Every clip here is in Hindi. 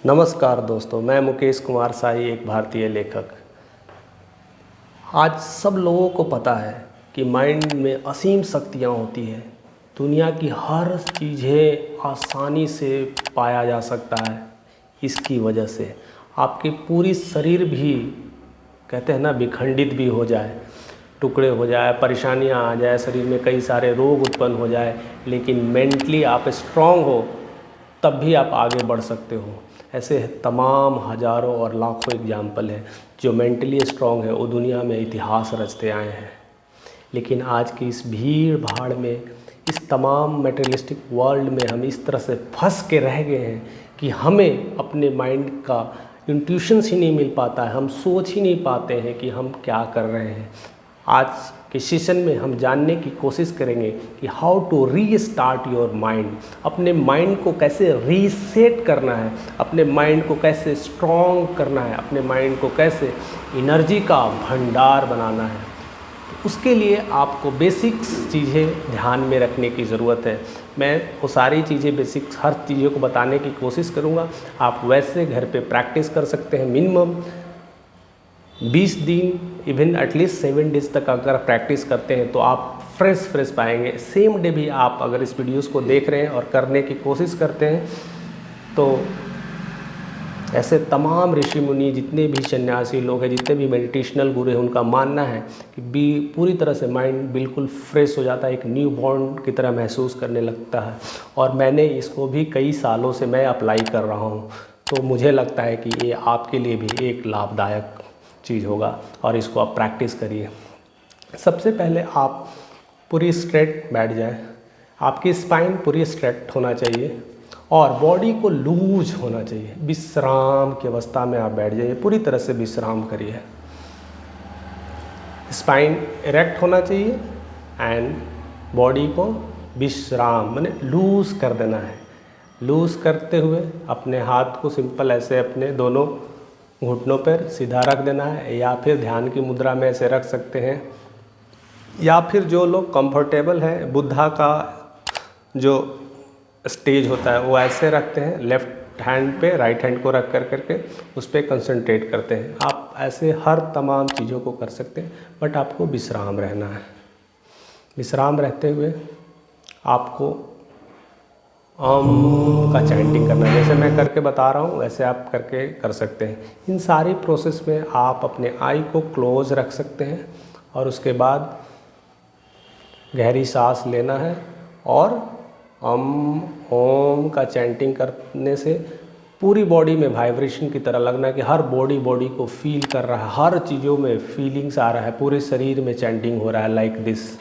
नमस्कार दोस्तों, मैं मुकेश कुमार शाही, एक भारतीय लेखक। आज सब लोगों को पता है कि माइंड में असीम शक्तियाँ होती हैं। दुनिया की हर चीज़ें आसानी से पाया जा सकता है। इसकी वजह से आपकी पूरी शरीर भी, कहते हैं ना, विखंडित भी हो जाए, टुकड़े हो जाए, परेशानियाँ आ जाए, शरीर में कई सारे रोग उत्पन्न हो जाए, लेकिन मेंटली आप स्ट्रांग हो तब भी आप आगे बढ़ सकते हो। ऐसे तमाम हज़ारों और लाखों एग्जाम्पल हैं जो मेंटली स्ट्रांग है, वो दुनिया में इतिहास रचते आए हैं। लेकिन आज की इस भीड़ भाड़ में, इस तमाम मटेरियलिस्टिक वर्ल्ड में हम इस तरह से फंस के रह गए हैं कि हमें अपने माइंड का इंट्यूशंस ही नहीं मिल पाता है। हम सोच ही नहीं पाते हैं कि हम क्या कर रहे हैं। आज के सेशन में हम जानने की कोशिश करेंगे कि how to restart your mind. अपने माइंड को कैसे रीसेट करना है, अपने माइंड को कैसे स्ट्रॉन्ग करना है, अपने माइंड को कैसे एनर्जी का भंडार बनाना है। उसके लिए आपको बेसिक्स चीज़ें ध्यान में रखने की ज़रूरत है। मैं वो सारी चीज़ें, बेसिक्स हर चीज़ों को बताने की कोशिश करूँगा। आप वैसे घर पे प्रैक्टिस कर सकते हैं। मिनिमम 20 दिन, इवन एटलीस्ट 7 डेज तक अगर प्रैक्टिस करते हैं तो आप फ्रेश पाएंगे। सेम डे भी आप अगर इस वीडियोस को देख रहे हैं और करने की कोशिश करते हैं तो ऐसे तमाम ऋषि मुनि, जितने भी सन्यासी लोग हैं, जितने भी मेडिटेशनल गुरु हैं, उनका मानना है कि पूरी तरह से माइंड बिल्कुल फ्रेश हो जाता है, एक न्यू बॉर्न की तरह महसूस करने लगता है। और मैंने इसको भी कई सालों से मैं अप्लाई कर रहा हूँ, तो मुझे लगता है कि ये आपके लिए भी एक लाभदायक चीज़ होगा और इसको आप प्रैक्टिस करिए। सबसे पहले आप पूरी स्ट्रेट बैठ जाएं। आपकी स्पाइन पूरी स्ट्रेट होना चाहिए और बॉडी को लूज होना चाहिए। विश्राम की अवस्था में आप बैठ जाइए, पूरी तरह से विश्राम करिए। स्पाइन इरेक्ट होना चाहिए एंड बॉडी को विश्राम माने लूज कर देना है। लूज करते हुए अपने हाथ को सिंपल ऐसे अपने दोनों घुटनों पर सीधा रख देना है, या फिर ध्यान की मुद्रा में ऐसे रख सकते हैं, या फिर जो लोग कंफर्टेबल हैं, बुद्धा का जो स्टेज होता है वो ऐसे रखते हैं, लेफ्ट हैंड पे राइट हैंड को रख करके उस पर कंसंट्रेट करते हैं। आप ऐसे हर तमाम चीज़ों को कर सकते हैं, बट आपको विश्राम रहना है। विश्राम रहते हुए आपको का चैंटिंग करना है। जैसे मैं करके बता रहा हूँ वैसे आप करके कर सकते हैं। इन सारी प्रोसेस में आप अपने आई को क्लोज रख सकते हैं और उसके बाद गहरी सांस लेना है और ओम का चैंटिंग करने से पूरी बॉडी में वाइब्रेशन की तरह लगना है कि हर बॉडी को फील कर रहा है, हर चीज़ों में फीलिंग्स आ रहा है, पूरे शरीर में चैंटिंग हो रहा है, लाइक दिस।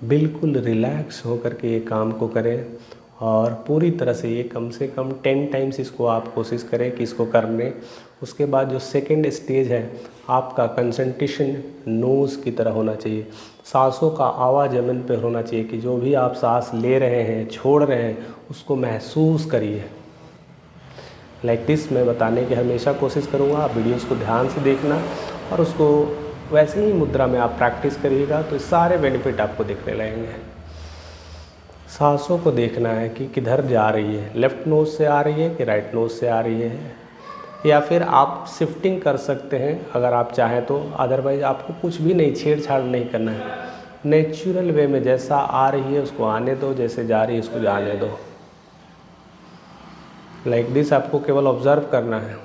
बिल्कुल रिलैक्स होकर के ये काम को करें और पूरी तरह से ये कम से कम 10 टाइम्स इसको आप कोशिश करें कि इसको करने। उसके बाद जो सेकंड स्टेज है, आपका कंसंट्रेशन नोज़ की तरह होना चाहिए। सांसों का आवागमन पे होना चाहिए कि जो भी आप सांस ले रहे हैं, छोड़ रहे हैं, उसको महसूस करिए। लाइक दिस मैं बताने की हमेशा कोशिश करूँगा। आप वीडियोज़ को ध्यान से देखना और उसको वैसे ही मुद्रा में आप प्रैक्टिस करिएगा तो सारे बेनिफिट आपको दिखने लगेंगे। सांसों को देखना है कि किधर जा रही है, लेफ़्ट नोज़ से आ रही है कि राइट नोज़ से आ रही है, या फिर आप शिफ्टिंग कर सकते हैं अगर आप चाहें तो। अदरवाइज़ आपको कुछ भी नहीं, छेड़छाड़ नहीं करना है। नेचुरल वे में जैसा आ रही है उसको आने दो, जैसे जा रही है उसको जाने दो। लाइक दिस आपको केवल ऑब्ज़र्व करना है।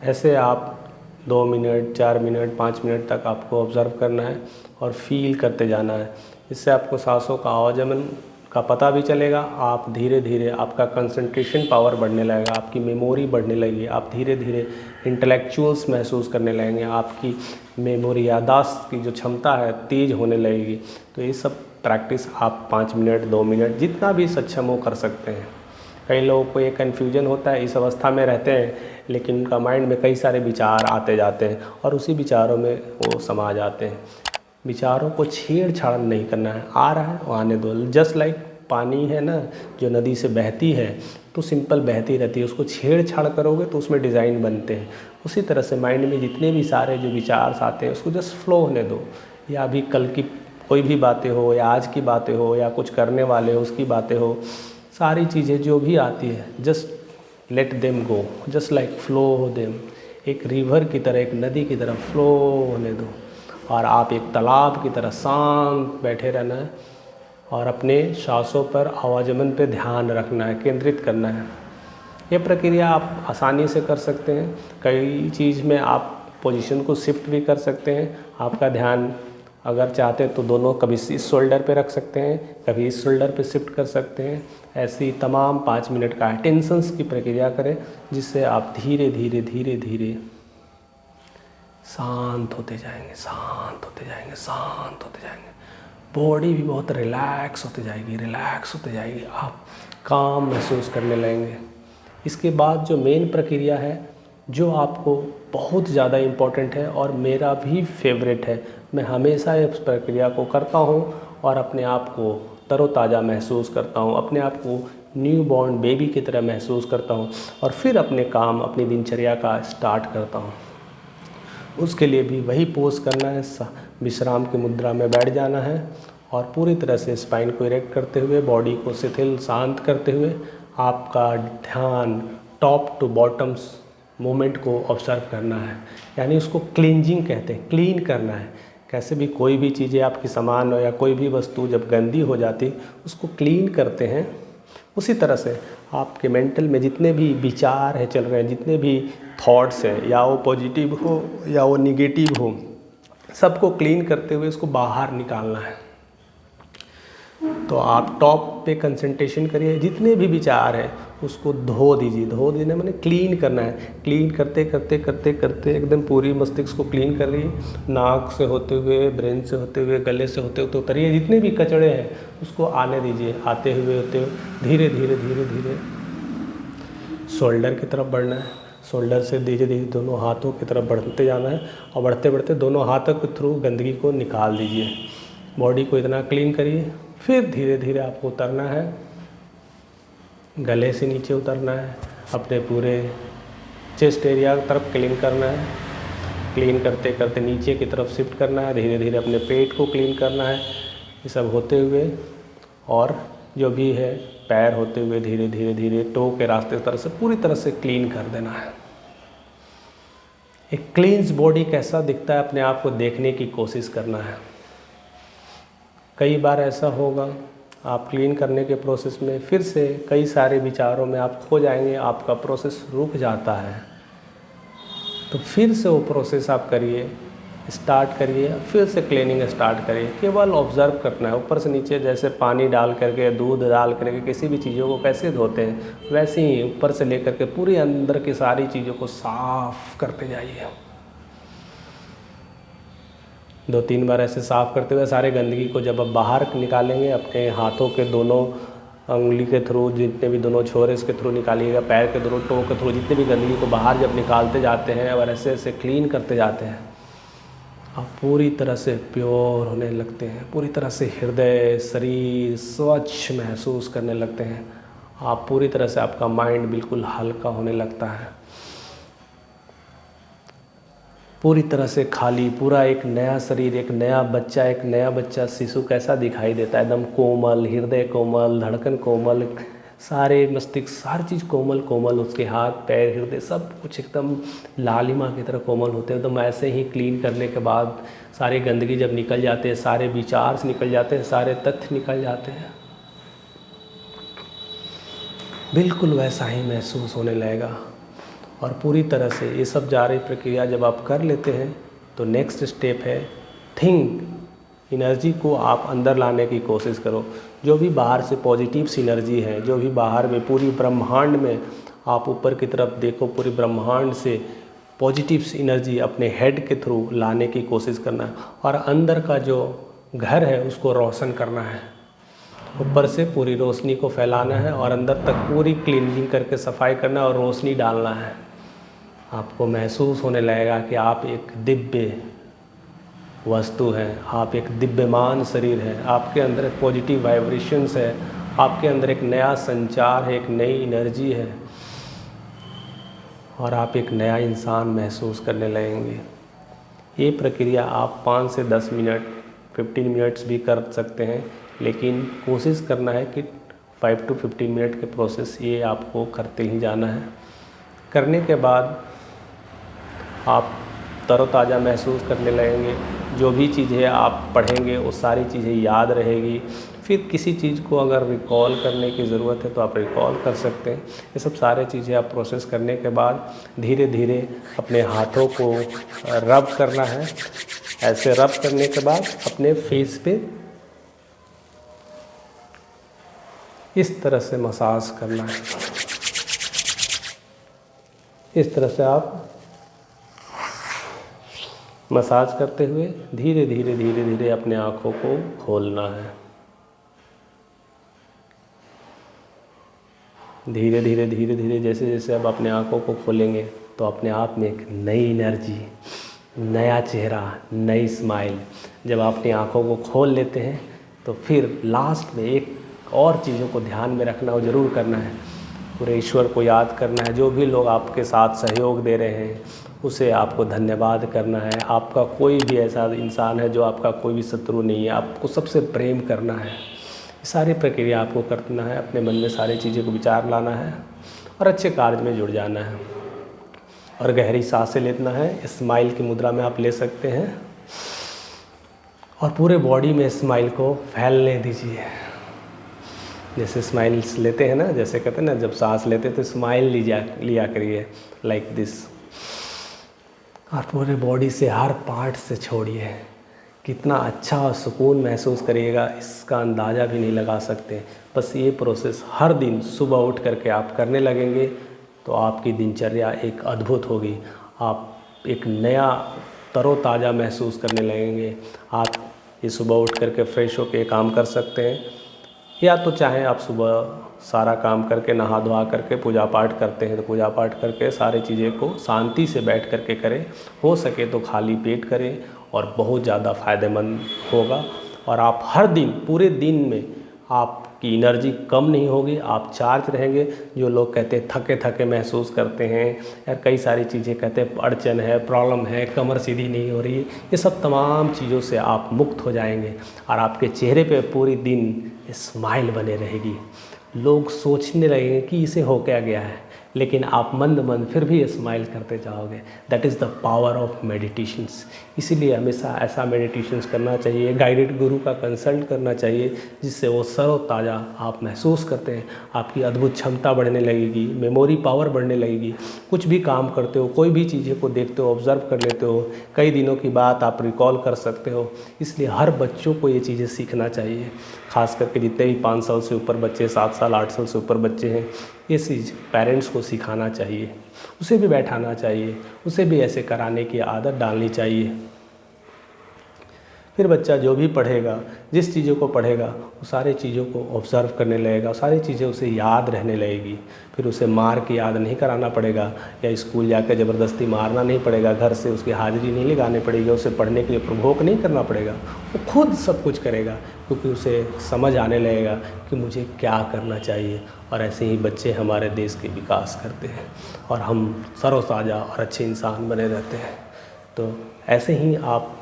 ऐसे आप 2 मिनट, 4 मिनट, 5 मिनट तक आपको ऑब्ज़र्व करना है और फील करते जाना है। इससे आपको सांसों का आवागमन का पता भी चलेगा। आप धीरे धीरे आपका कंसंट्रेशन पावर बढ़ने लगेगा, आपकी मेमोरी बढ़ने लगेगी, आप धीरे धीरे इंटेलेक्चुअल्स महसूस करने लगेंगे, आपकी मेमोरी याददाश्त की जो क्षमता है तेज़ होने लगेगी। तो ये सब प्रैक्टिस आप 5 मिनट 2 मिनट जितना भी सक्षम हो कर सकते हैं। कई लोगों को ये कन्फ्यूजन होता है, इस अवस्था में रहते हैं लेकिन उनका माइंड में कई सारे विचार आते जाते हैं और उसी विचारों में वो समा जाते हैं। विचारों को छेड़छाड़ नहीं करना है, आ रहा है वो आने दो। जस्ट लाइक पानी है ना, जो नदी से बहती है तो सिंपल बहती रहती है, उसको छेड़छाड़ करोगे तो उसमें डिज़ाइन बनते हैं। उसी तरह से माइंड में जितने भी सारे जो विचार आते हैं उसको जस्ट फ्लो होने दो। या अभी कल की कोई भी बातें हो या आज की बातें हो या कुछ करने वाले हो उसकी बातें हो, सारी चीज़ें जो भी आती है just let them go, just like flow them. एक रिवर की तरह, एक नदी की तरह फ्लो होने दो और आप एक तालाब की तरह शांत बैठे रहना है और अपने सांसों पर आवागमन पे ध्यान रखना है, केंद्रित करना है। ये प्रक्रिया आप आसानी से कर सकते हैं। कई चीज़ में आप पोजीशन को शिफ्ट भी कर सकते हैं। आपका ध्यान अगर चाहते हैं तो दोनों कभी इस शोल्डर पे रख सकते हैं, कभी इस शोल्डर पे शिफ्ट कर सकते हैं। ऐसी तमाम 5 मिनट का अटेंशंस की प्रक्रिया करें जिससे आप धीरे धीरे धीरे धीरे शांत होते जाएंगे, शांत होते जाएंगे, शांत होते जाएंगे। बॉडी भी बहुत रिलैक्स होती जाएगी, रिलैक्स होती जाएगी, आप काम महसूस करने लगेंगे। इसके बाद जो मेन प्रक्रिया है जो आपको बहुत ज़्यादा इम्पोर्टेंट है और मेरा भी फेवरेट है, मैं हमेशा इस प्रक्रिया को करता हूँ और अपने आप को तरोताज़ा महसूस करता हूँ, अपने आप को न्यू बॉर्न बेबी की तरह महसूस करता हूँ और फिर अपने काम, अपनी दिनचर्या का स्टार्ट करता हूँ। उसके लिए भी वही पोज करना है, विश्राम की मुद्रा में बैठ जाना है और पूरी तरह से स्पाइन को इरेक्ट करते हुए, बॉडी को शिथिल शांत करते हुए आपका ध्यान टॉप टू बॉटम्स मूवमेंट को ऑब्जर्व करना है। यानी उसको क्लींजिंग कहते हैं, क्लीन करना है। कैसे भी कोई भी चीज़ें आपकी सामान हो या कोई भी वस्तु जब गंदी हो जाती उसको क्लीन करते हैं, उसी तरह से आपके मेंटल में जितने भी विचार है चल रहे हैं, जितने भी थॉट्स हैं, या वो पॉजिटिव हो या वो निगेटिव हो, सबको क्लीन करते हुए उसको बाहर निकालना है। तो आप टॉप पे कंसंट्रेशन करिए, जितने भी विचार हैं उसको धो दीजिए। धो देना मैंने क्लीन करना है। क्लीन करते करते करते करते एकदम पूरी मस्तिष्क को क्लीन कर रही, नाक से होते हुए, ब्रेन से होते हुए, गले से होते हुए उतरिए। जितने भी कचड़े हैं उसको आने दीजिए, आते हुए होते हुए धीरे धीरे धीरे धीरे शोल्डर की तरफ बढ़ना है। शोल्डर से धीरे धीरे दोनों हाथों की तरफ बढ़ते जाना है और बढ़ते बढ़ते दोनों हाथों के थ्रू गंदगी को निकाल दीजिए। बॉडी को इतना क्लीन करिए, फिर धीरे धीरे आपको उतरना है, गले से नीचे उतरना है, अपने पूरे चेस्ट एरिया की तरफ क्लीन करना है। क्लीन करते करते नीचे की तरफ शिफ्ट करना है, धीरे धीरे अपने पेट को क्लीन करना है। ये सब होते हुए और जो भी है पैर होते हुए धीरे धीरे धीरे टो के रास्ते की तरफ से पूरी तरह से क्लीन कर देना है। एक क्लींस बॉडी कैसा दिखता है अपने आप को देखने की कोशिश करना है। कई बार ऐसा होगा आप क्लीन करने के प्रोसेस में फिर से कई सारे विचारों में आप खो जाएंगे, आपका प्रोसेस रुक जाता है। तो फिर से वो प्रोसेस आप करिए, स्टार्ट करिए, फिर से क्लीनिंग स्टार्ट करिए। केवल ऑब्ज़र्व करना है, ऊपर से नीचे जैसे पानी डाल करके, दूध डाल करके किसी भी चीज़ों को कैसे धोते हैं, वैसे ही ऊपर से लेकर के पूरी अंदर की सारी चीज़ों को साफ़ करते जाइए। 2-3 बार ऐसे साफ़ करते हुए सारे गंदगी को जब आप बाहर निकालेंगे, अपने हाथों के दोनों उंगली के थ्रू, जितने भी दोनों छोरे इसके थ्रू निकालिएगा, पैर के थ्रू, टो के थ्रू, जितने भी गंदगी को बाहर जब निकालते जाते हैं और ऐसे ऐसे क्लीन करते जाते हैं, आप पूरी तरह से प्योर होने लगते हैं। पूरी तरह से हृदय, शरीर स्वच्छ महसूस करने लगते हैं। आप पूरी तरह से, आपका माइंड बिल्कुल हल्का होने लगता है, पूरी तरह से खाली, पूरा एक नया शरीर, एक नया बच्चा शिशु कैसा दिखाई देता है, एकदम कोमल, हृदय कोमल, धड़कन कोमल, सारे मस्तिष्क, सारी चीज़ कोमल कोमल, उसके हाथ पैर हृदय सब कुछ एकदम लालिमा की तरह कोमल होते हैं। एकदम ऐसे ही क्लीन करने के बाद सारे गंदगी जब निकल जाते हैं, सारे विचार से निकल जाते हैं, सारे तथ्य निकल जाते हैं, बिल्कुल वैसा ही महसूस होने लगेगा। और पूरी तरह से ये सब जारी प्रक्रिया जब आप कर लेते हैं तो नेक्स्ट स्टेप है थिंक एनर्जी को आप अंदर लाने की कोशिश करो। जो भी बाहर से पॉजिटिव एनर्जी है, जो भी बाहर में पूरी ब्रह्मांड में आप ऊपर की तरफ देखो, पूरी ब्रह्मांड से पॉजिटिव एनर्जी अपने हेड के थ्रू लाने की कोशिश करना है और अंदर का जो घर है उसको रोशन करना है। ऊपर से पूरी रोशनी को फैलाना है और अंदर तक पूरी क्लीनिंग करके सफाई करना है और रोशनी डालना है। आपको महसूस होने लगेगा कि आप एक दिव्य वस्तु हैं, आप एक दिव्यमान शरीर है, आपके अंदर एक पॉजिटिव वाइब्रेशंस है, आपके अंदर एक नया संचार है, एक नई एनर्जी है और आप एक नया इंसान महसूस करने लगेंगे। ये प्रक्रिया आप 5 से 10 मिनट 15 मिनट्स भी कर सकते हैं, लेकिन कोशिश करना है कि 5 to 15 मिनट के प्रोसेस ये आपको करते ही जाना है। करने के बाद आप तरोताज़ा महसूस करने लगेंगे। जो भी चीज़ें आप पढ़ेंगे वो सारी चीज़ें याद रहेगी। फिर किसी चीज़ को अगर रिकॉल करने की ज़रूरत है तो आप रिकॉल कर सकते हैं। ये सब सारे चीज़ें आप प्रोसेस करने के बाद धीरे धीरे अपने हाथों को रब करना है। ऐसे रब करने के बाद अपने फेस पे इस तरह से मसाज करना है। इस तरह से आप मसाज करते हुए धीरे धीरे धीरे धीरे अपने आँखों को खोलना है। धीरे धीरे धीरे धीरे जैसे जैसे आप अपने आँखों को खोलेंगे तो अपने आप में एक नई एनर्जी, नया चेहरा, नई स्माइल। जब आप अपनी आँखों को खोल लेते हैं तो फिर लास्ट में एक और चीज़ों को ध्यान में रखना और ज़रूर करना है। पूरे ईश्वर को याद करना है। जो भी लोग आपके साथ सहयोग दे रहे हैं उसे आपको धन्यवाद करना है। आपका कोई भी ऐसा इंसान है जो आपका कोई भी शत्रु नहीं है, आपको सबसे प्रेम करना है। सारी प्रक्रिया आपको करना है। अपने मन में सारी चीज़ों को विचार लाना है और अच्छे कार्य में जुड़ जाना है और गहरी सांसें लेना है। स्माइल की मुद्रा में आप ले सकते हैं और पूरे बॉडी में स्माइल को फैलने दीजिए। जैसे स्माइल्स लेते हैं ना, जैसे कहते हैं ना, जब सांस लेते तो स्माइल लिया करिए लाइक दिस, और पूरे बॉडी से हर पार्ट से छोड़िए। कितना अच्छा और सुकून महसूस करिएगा इसका अंदाज़ा भी नहीं लगा सकते। बस ये प्रोसेस हर दिन सुबह उठ करके आप करने लगेंगे तो आपकी दिनचर्या एक अद्भुत होगी। आप एक नया तरोताज़ा महसूस करने लगेंगे। आप ये सुबह उठ करके फ्रेश होकर काम कर सकते हैं, या तो चाहें आप सुबह सारा काम करके नहा धोआ करके पूजा पाठ करते हैं तो पूजा पाठ करके सारी चीज़ें को शांति से बैठ करके करें। हो सके तो खाली पेट करें और बहुत ज़्यादा फ़ायदेमंद होगा। और आप हर दिन पूरे दिन में आपकी एनर्जी कम नहीं होगी, आप चार्ज रहेंगे। जो लोग कहते हैं थके थके महसूस करते हैं या कई सारी चीज़ें कहते हैं अड़चन है, प्रॉब्लम है, कमर सीधी नहीं हो रही, ये सब तमाम चीज़ों से आप मुक्त हो जाएंगे और आपके चेहरे पे पूरी दिन स्माइल बने रहेगी। लोग सोचने लगेंगे कि इसे हो क्या गया है, लेकिन आप मंद मंद फिर भी स्माइल करते जाओगे। That is the power of meditations. इसीलिए हमेशा ऐसा मेडिटेशंस करना चाहिए, गाइडेड गुरु का कंसल्ट करना चाहिए, जिससे वो तरोताज़ा आप महसूस करते हैं। आपकी अद्भुत क्षमता बढ़ने लगेगी, मेमोरी पावर बढ़ने लगेगी। कुछ भी काम करते हो, कोई भी चीज़ें को देखते हो, ऑब्ज़र्व कर लेते हो, कई दिनों की बात आप रिकॉल कर सकते हो। इसलिए हर बच्चों को ये चीज़ें सीखना चाहिए, ख़ास करके जितने भी 5 साल से ऊपर बच्चे, 7 साल 8 साल से ऊपर बच्चे हैं, ये चीज़ पेरेंट्स को सिखाना चाहिए, उसे भी बैठाना चाहिए, उसे भी ऐसे कराने की आदत डालनी चाहिए। फिर बच्चा जो भी पढ़ेगा, जिस चीज़ों को पढ़ेगा, वो सारी चीज़ों को ऑब्ज़र्व करने लगेगा, सारी चीज़ें उसे याद रहने लगेगी। फिर उसे मार के याद नहीं कराना पड़ेगा या स्कूल जाकर ज़बरदस्ती मारना नहीं पड़ेगा, घर से उसकी हाज़िरी नहीं लगानी पड़ेगी, उसे पढ़ने के लिए प्रवोक नहीं करना पड़ेगा। वो खुद सब कुछ करेगा क्योंकि उसे समझ आने लगेगा कि मुझे क्या करना चाहिए। और ऐसे ही बच्चे हमारे देश के विकास करते हैं और हम तरोताज़ा और अच्छे इंसान बने रहते हैं। तो ऐसे ही आप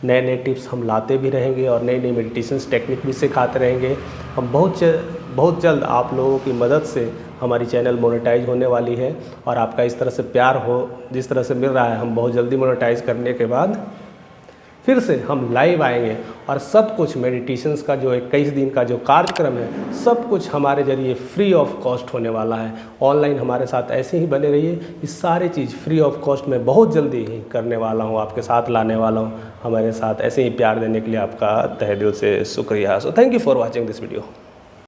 नए नए टिप्स हम लाते भी रहेंगे और नई नई मेडिटेशंस टेक्निक भी सिखाते रहेंगे। हम बहुत जल्द आप लोगों की मदद से हमारी चैनल मोनेटाइज होने वाली है और आपका इस तरह से प्यार हो, जिस तरह से मिल रहा है, हम बहुत जल्दी मोनेटाइज करने के बाद फिर से हम लाइव आएंगे और सब कुछ मेडिटेशंस का जो 21 दिन का जो कार्यक्रम है सब कुछ हमारे ज़रिए फ्री ऑफ कॉस्ट होने वाला है। ऑनलाइन हमारे साथ ऐसे ही बने रहिए। ये सारी चीज़ फ्री ऑफ कॉस्ट में बहुत जल्दी ही करने वाला हूँ, आपके साथ लाने वाला हूँ। हमारे साथ ऐसे ही प्यार देने के लिए आपका तहे दिल से शुक्रिया। So thank you for watching this video.